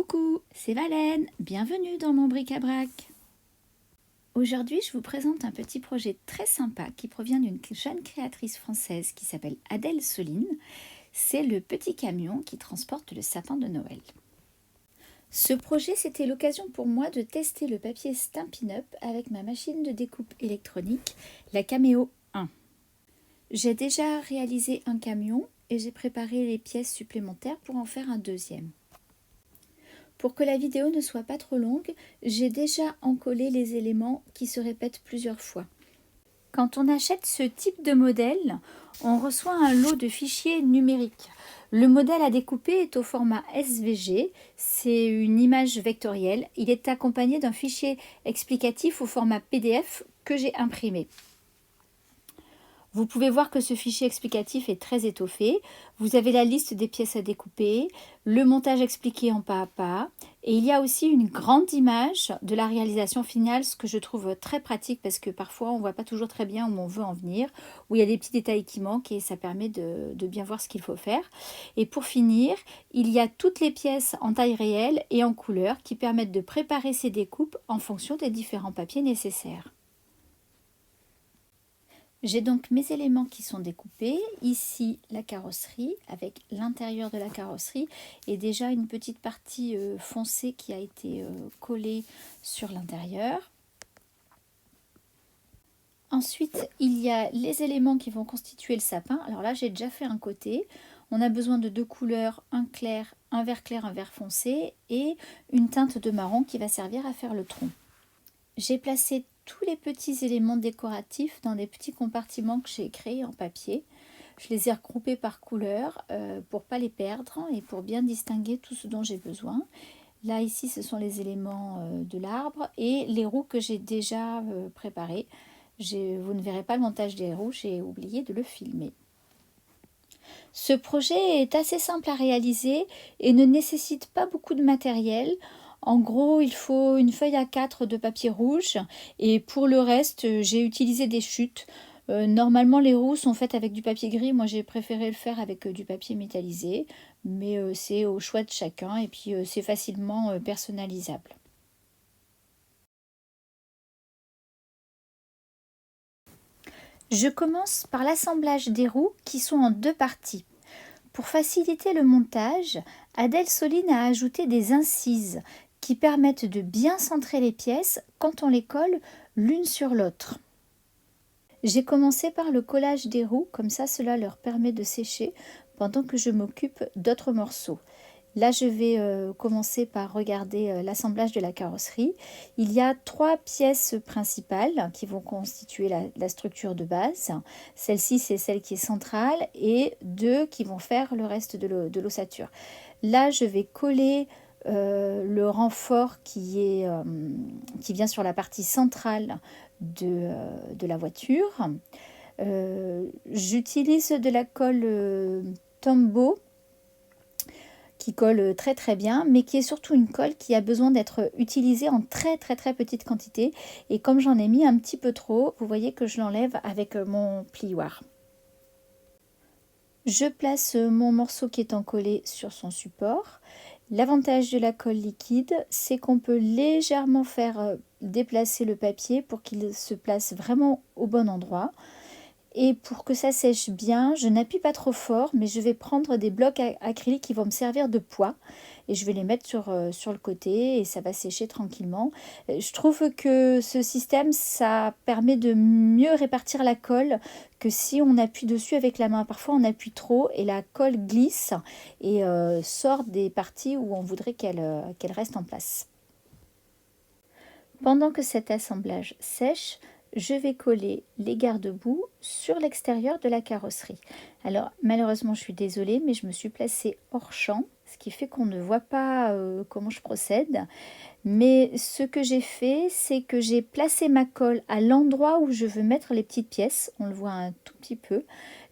Coucou, c'est Valène, bienvenue dans mon bric-à-brac. Aujourd'hui, je vous présente un petit projet très sympa qui provient d'une jeune créatrice française qui s'appelle Adèle Soline. C'est le petit camion qui transporte le sapin de Noël. Ce projet, c'était l'occasion pour moi de tester le papier Stampin' Up avec ma machine de découpe électronique, la Cameo 1. J'ai déjà réalisé un camion et j'ai préparé les pièces supplémentaires pour en faire un deuxième. Pour que la vidéo ne soit pas trop longue, j'ai déjà encollé les éléments qui se répètent plusieurs fois. Quand on achète ce type de modèle, on reçoit un lot de fichiers numériques. Le modèle à découper est au format SVG, c'est une image vectorielle. Il est accompagné d'un fichier explicatif au format PDF que j'ai imprimé. Vous pouvez voir que ce fichier explicatif est très étoffé. Vous avez la liste des pièces à découper, le montage expliqué en pas à pas. Et il y a aussi une grande image de la réalisation finale, ce que je trouve très pratique parce que parfois on ne voit pas toujours très bien où on veut en venir, où il y a des petits détails qui manquent et ça permet de bien voir ce qu'il faut faire. Et pour finir, il y a toutes les pièces en taille réelle et en couleur qui permettent de préparer ces découpes en fonction des différents papiers nécessaires. J'ai donc mes éléments qui sont découpés. Ici, la carrosserie avec l'intérieur de la carrosserie et déjà une petite partie foncée qui a été collée sur l'intérieur. Ensuite, il y a les éléments qui vont constituer le sapin. Alors là, j'ai déjà fait un côté. On a besoin de deux couleurs, un clair, un vert foncé et une teinte de marron qui va servir à faire le tronc. J'ai placé tous les petits éléments décoratifs dans des petits compartiments que j'ai créés en papier. Je les ai regroupés par couleur pour ne pas les perdre et pour bien distinguer tout ce dont j'ai besoin. Là, ici, ce sont les éléments de l'arbre et les roues que j'ai déjà préparées. Vous ne verrez pas le montage des roues, j'ai oublié de le filmer. Ce projet est assez simple à réaliser et ne nécessite pas beaucoup de matériel. En gros, il faut une feuille A4 de papier rouge et pour le reste, j'ai utilisé des chutes. Normalement, les roues sont faites avec du papier gris. Moi, j'ai préféré le faire avec du papier métallisé, mais c'est au choix de chacun et puis c'est facilement personnalisable. Je commence par l'assemblage des roues qui sont en deux parties. Pour faciliter le montage, Adèle Soline a ajouté des incises qui permettent de bien centrer les pièces quand on les colle l'une sur l'autre. J'ai commencé par le collage des roues, comme ça cela leur permet de sécher pendant que je m'occupe d'autres morceaux. Là, je vais commencer par regarder l'assemblage de la carrosserie. Il y a 3 pièces principales qui vont constituer la structure de base. Celle-ci, c'est celle qui est centrale et 2 qui vont faire le reste de l'ossature. Là, je vais coller le renfort qui vient sur la partie centrale de la voiture. J'utilise de la colle Tombow qui colle très bien, mais qui est surtout une colle qui a besoin d'être utilisée en très petite quantité. Et comme j'en ai mis un petit peu trop, vous voyez que je l'enlève avec mon plioir. Je place mon morceau qui est encollé sur son support. L'avantage de la colle liquide, c'est qu'on peut légèrement faire déplacer le papier pour qu'il se place vraiment au bon endroit. Et pour que ça sèche bien, je n'appuie pas trop fort, mais je vais prendre des blocs acryliques qui vont me servir de poids. Et je vais les mettre sur le côté et ça va sécher tranquillement. Je trouve que ce système, ça permet de mieux répartir la colle que si on appuie dessus avec la main. Parfois, on appuie trop et la colle glisse et sort des parties où on voudrait qu'elle reste en place. Pendant que cet assemblage sèche, je vais coller les garde-boue sur l'extérieur de la carrosserie. Alors malheureusement je suis désolée mais je me suis placée hors champ, ce qui fait qu'on ne voit pas comment je procède. Mais ce que j'ai fait, c'est que j'ai placé ma colle à l'endroit où je veux mettre les petites pièces. On le voit un tout petit peu.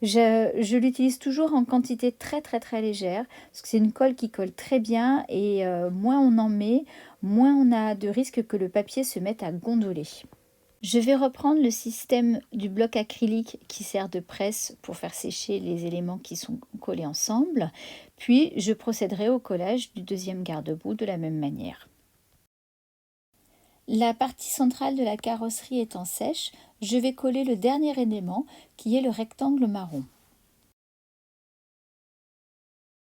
Je l'utilise toujours en quantité très légère parce que c'est une colle qui colle très bien et moins on en met, moins on a de risque que le papier se mette à gondoler. Je vais reprendre le système du bloc acrylique qui sert de presse pour faire sécher les éléments qui sont collés ensemble, puis je procéderai au collage du deuxième garde-boue de la même manière. La partie centrale de la carrosserie étant sèche, je vais coller le dernier élément qui est le rectangle marron.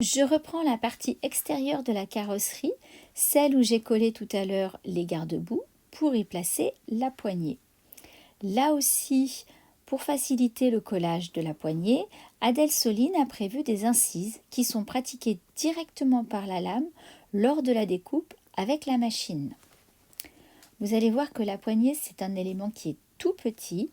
Je reprends la partie extérieure de la carrosserie, celle où j'ai collé tout à l'heure les garde-boue, pour y placer la poignée. Là aussi, pour faciliter le collage de la poignée, Adèle Soline a prévu des incises qui sont pratiquées directement par la lame lors de la découpe avec la machine. Vous allez voir que la poignée, c'est un élément qui est tout petit.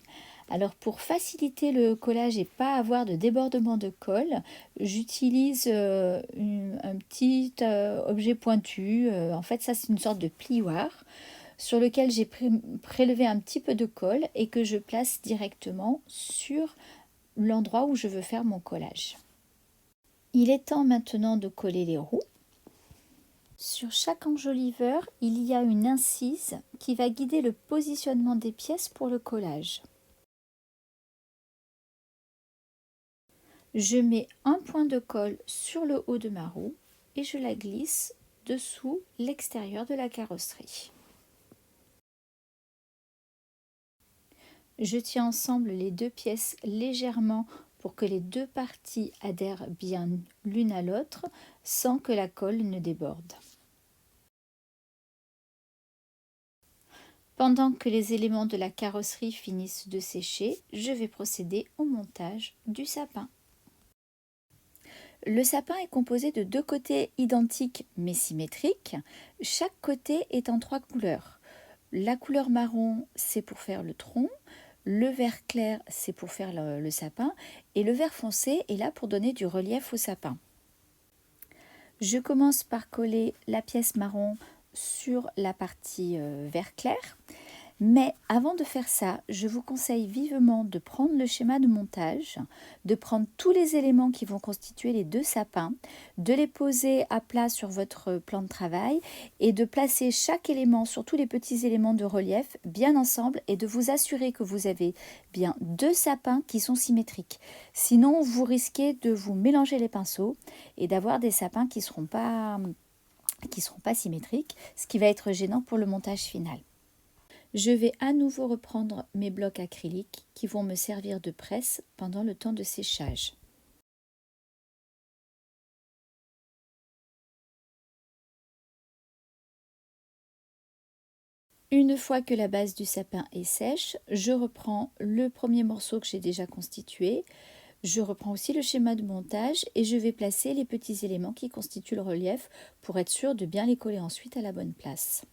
Alors pour faciliter le collage et pas avoir de débordement de colle, j'utilise un petit objet pointu. En fait, ça c'est une sorte de plioir sur lequel j'ai prélevé un petit peu de colle et que je place directement sur l'endroit où je veux faire mon collage. Il est temps maintenant de coller les roues. Sur chaque enjoliveur, il y a une incise qui va guider le positionnement des pièces pour le collage. Je mets un point de colle sur le haut de ma roue et je la glisse dessous l'extérieur de la carrosserie. Je tiens ensemble les deux pièces légèrement pour que les deux parties adhèrent bien l'une à l'autre sans que la colle ne déborde. Pendant que les éléments de la carrosserie finissent de sécher, je vais procéder au montage du sapin. Le sapin est composé de deux côtés identiques mais symétriques. Chaque côté est en trois couleurs. La couleur marron, c'est pour faire le tronc. Le vert clair, c'est pour faire le sapin. Et le vert foncé est là pour donner du relief au sapin. Je commence par coller la pièce marron sur la partie vert clair. Mais avant de faire ça, je vous conseille vivement de prendre le schéma de montage, de prendre tous les éléments qui vont constituer les deux sapins, de les poser à plat sur votre plan de travail et de placer chaque élément, surtout les petits éléments de relief, bien ensemble et de vous assurer que vous avez bien deux sapins qui sont symétriques. Sinon, vous risquez de vous mélanger les pinceaux et d'avoir des sapins qui ne seront pas symétriques, ce qui va être gênant pour le montage final. Je vais à nouveau reprendre mes blocs acryliques qui vont me servir de presse pendant le temps de séchage. Une fois que la base du sapin est sèche, je reprends le premier morceau que j'ai déjà constitué. Je reprends aussi le schéma de montage et je vais placer les petits éléments qui constituent le relief pour être sûr de bien les coller ensuite à la bonne place.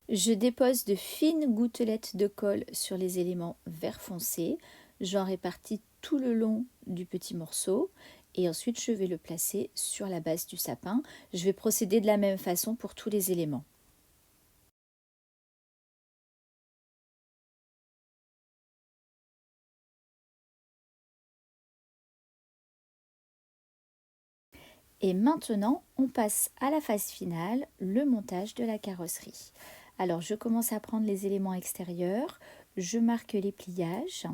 Je dépose de fines gouttelettes de colle sur les éléments vert foncé. J'en répartis tout le long du petit morceau et ensuite je vais le placer sur la base du sapin. Je vais procéder de la même façon pour tous les éléments. Et maintenant, on passe à la phase finale, le montage de la carrosserie. Alors, je commence à prendre les éléments extérieurs, je marque les pliages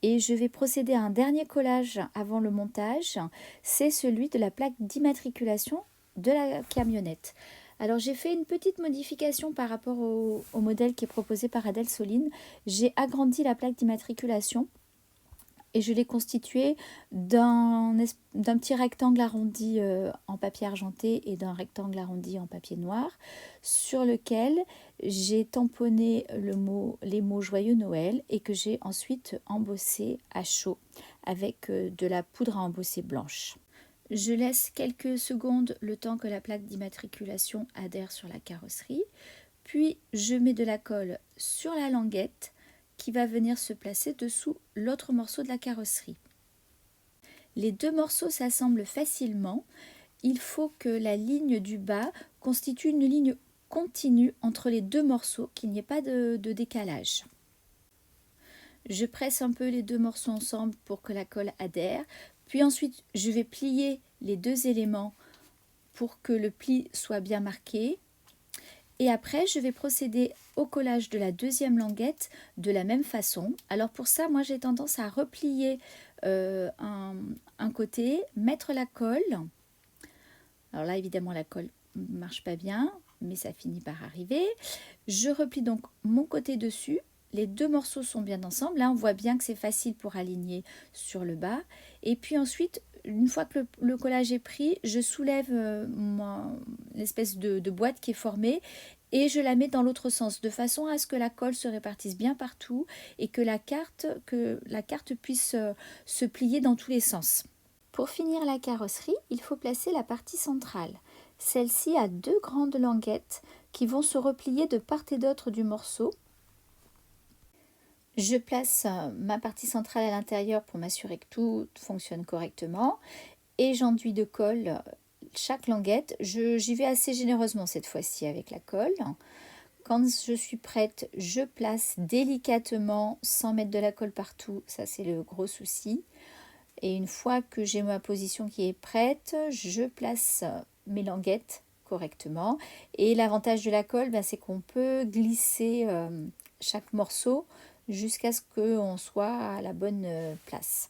et je vais procéder à un dernier collage avant le montage. C'est celui de la plaque d'immatriculation de la camionnette. Alors, j'ai fait une petite modification par rapport au modèle qui est proposé par Adèle Soline. J'ai agrandi la plaque d'immatriculation et je l'ai constitué d'un petit rectangle arrondi en papier argenté et d'un rectangle arrondi en papier noir sur lequel j'ai tamponné les mots Joyeux Noël et que j'ai ensuite embossé à chaud avec de la poudre à embosser blanche. Je laisse quelques secondes le temps que la plaque d'immatriculation adhère sur la carrosserie, puis je mets de la colle sur la languette qui va venir se placer dessous l'autre morceau de la carrosserie. Les deux morceaux s'assemblent facilement. Il faut que la ligne du bas constitue une ligne continue entre les deux morceaux, qu'il n'y ait pas de décalage. Je presse un peu les deux morceaux ensemble pour que la colle adhère. Puis ensuite, je vais plier les deux éléments pour que le pli soit bien marqué. Et après, je vais procéder au collage de la deuxième languette de la même façon. Alors pour ça, moi j'ai tendance à replier un côté, mettre la colle. Alors là, évidemment, la colle ne marche pas bien, mais ça finit par arriver. Je replie donc mon côté dessus. Les deux morceaux sont bien ensemble. Là, on voit bien que c'est facile pour aligner sur le bas. Et puis ensuite, une fois que le collage est pris, je soulève l'espèce de boîte qui est formée et je la mets dans l'autre sens, de façon à ce que la colle se répartisse bien partout et que la carte puisse se plier dans tous les sens. Pour finir la carrosserie, il faut placer la partie centrale. Celle-ci a deux grandes languettes qui vont se replier de part et d'autre du morceau. Je place ma partie centrale à l'intérieur pour m'assurer que tout fonctionne correctement et j'enduis de colle chaque languette. J'y vais assez généreusement cette fois-ci avec la colle. Quand je suis prête, je place délicatement sans mettre de la colle partout, ça c'est le gros souci. Et une fois que j'ai ma position qui est prête, je place mes languettes correctement. Et l'avantage de la colle, c'est qu'on peut glisser chaque morceau jusqu'à ce qu'on soit à la bonne place.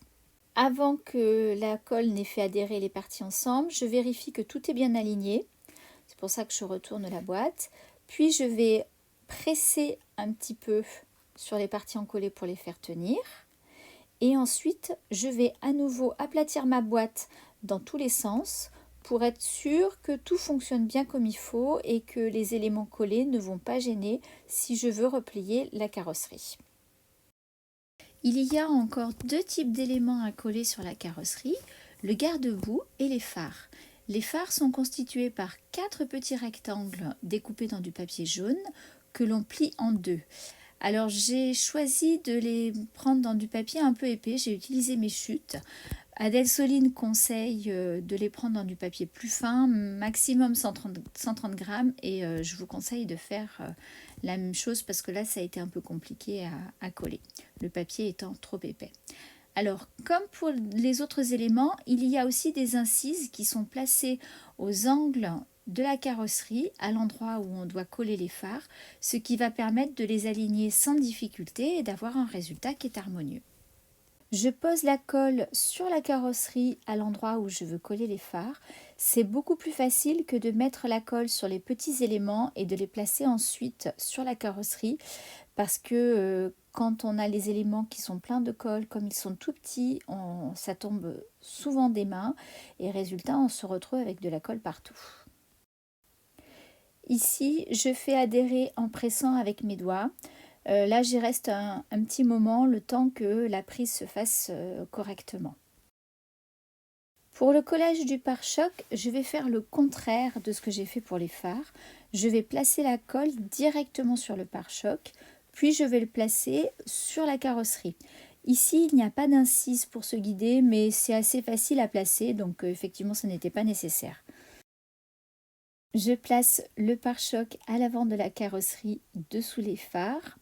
Avant que la colle n'ait fait adhérer les parties ensemble, je vérifie que tout est bien aligné. C'est pour ça que je retourne la boîte. Puis je vais presser un petit peu sur les parties encollées pour les faire tenir. Et ensuite, je vais à nouveau aplatir ma boîte dans tous les sens pour être sûr que tout fonctionne bien comme il faut et que les éléments collés ne vont pas gêner si je veux replier la carrosserie. Il y a encore deux types d'éléments à coller sur la carrosserie, le garde-boue et les phares. Les phares sont constitués par 4 petits rectangles découpés dans du papier jaune que l'on plie en deux. Alors j'ai choisi de les prendre dans du papier un peu épais, j'ai utilisé mes chutes. Adèle Soline conseille de les prendre dans du papier plus fin, maximum 130 grammes, et je vous conseille de faire la même chose parce que là ça a été un peu compliqué à coller, le papier étant trop épais. Alors comme pour les autres éléments, il y a aussi des incises qui sont placées aux angles de la carrosserie à l'endroit où on doit coller les phares, ce qui va permettre de les aligner sans difficulté et d'avoir un résultat qui est harmonieux. Je pose la colle sur la carrosserie à l'endroit où je veux coller les phares. C'est beaucoup plus facile que de mettre la colle sur les petits éléments et de les placer ensuite sur la carrosserie parce que quand on a les éléments qui sont pleins de colle, comme ils sont tout petits, ça tombe souvent des mains et résultat on se retrouve avec de la colle partout. Ici, je fais adhérer en pressant avec mes doigts. Là, j'y reste un petit moment, le temps que la prise se fasse correctement. Pour le collage du pare-choc, je vais faire le contraire de ce que j'ai fait pour les phares. Je vais placer la colle directement sur le pare-choc, puis je vais le placer sur la carrosserie. Ici, il n'y a pas d'incise pour se guider, mais c'est assez facile à placer, donc effectivement, ça n'était pas nécessaire. Je place le pare-choc à l'avant de la carrosserie dessous les phares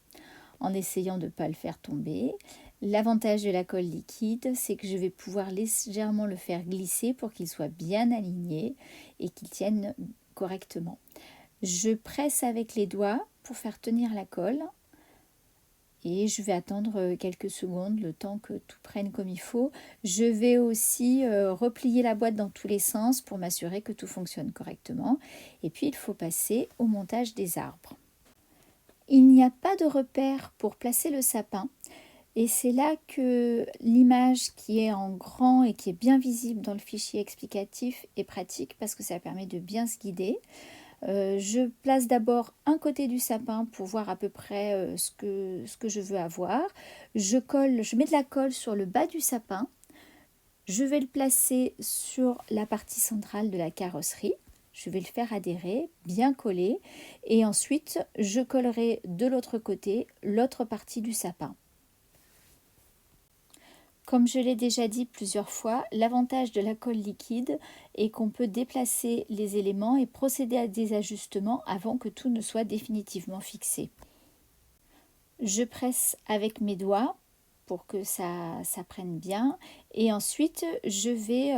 en essayant de ne pas le faire tomber. L'avantage de la colle liquide, c'est que je vais pouvoir légèrement le faire glisser pour qu'il soit bien aligné et qu'il tienne correctement. Je presse avec les doigts pour faire tenir la colle et je vais attendre quelques secondes, le temps que tout prenne comme il faut. Je vais aussi replier la boîte dans tous les sens pour m'assurer que tout fonctionne correctement. Et puis il faut passer au montage des arbres. Il n'y a pas de repère pour placer le sapin et c'est là que l'image qui est en grand et qui est bien visible dans le fichier explicatif est pratique parce que ça permet de bien se guider. Je place d'abord un côté du sapin pour voir à peu près ce que je veux avoir. Je mets de la colle sur le bas du sapin. Je vais le placer sur la partie centrale de la carrosserie. Je vais le faire adhérer, bien coller. Et ensuite, je collerai de l'autre côté l'autre partie du sapin. Comme je l'ai déjà dit plusieurs fois, l'avantage de la colle liquide est qu'on peut déplacer les éléments et procéder à des ajustements avant que tout ne soit définitivement fixé. Je presse avec mes doigts pour que ça prenne bien. Et ensuite, je vais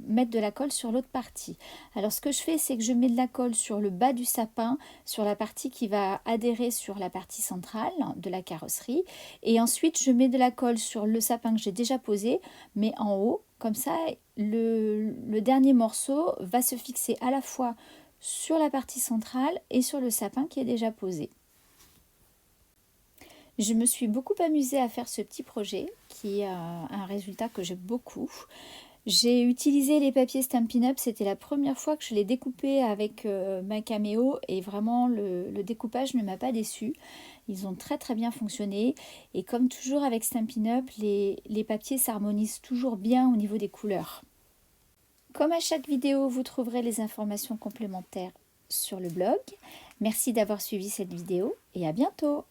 mettre de la colle sur l'autre partie. Alors, ce que je fais, c'est que je mets de la colle sur le bas du sapin, sur la partie qui va adhérer sur la partie centrale de la carrosserie. Et ensuite, je mets de la colle sur le sapin que j'ai déjà posé, mais en haut. Comme ça, le dernier morceau va se fixer à la fois sur la partie centrale et sur le sapin qui est déjà posé. Je me suis beaucoup amusée à faire ce petit projet qui a un résultat que j'aime beaucoup. J'ai utilisé les papiers Stampin' Up, c'était la première fois que je les découpais avec ma caméo et vraiment le découpage ne m'a pas déçue. Ils ont très bien fonctionné et comme toujours avec Stampin' Up, les papiers s'harmonisent toujours bien au niveau des couleurs. Comme à chaque vidéo, vous trouverez les informations complémentaires sur le blog. Merci d'avoir suivi cette vidéo et à bientôt!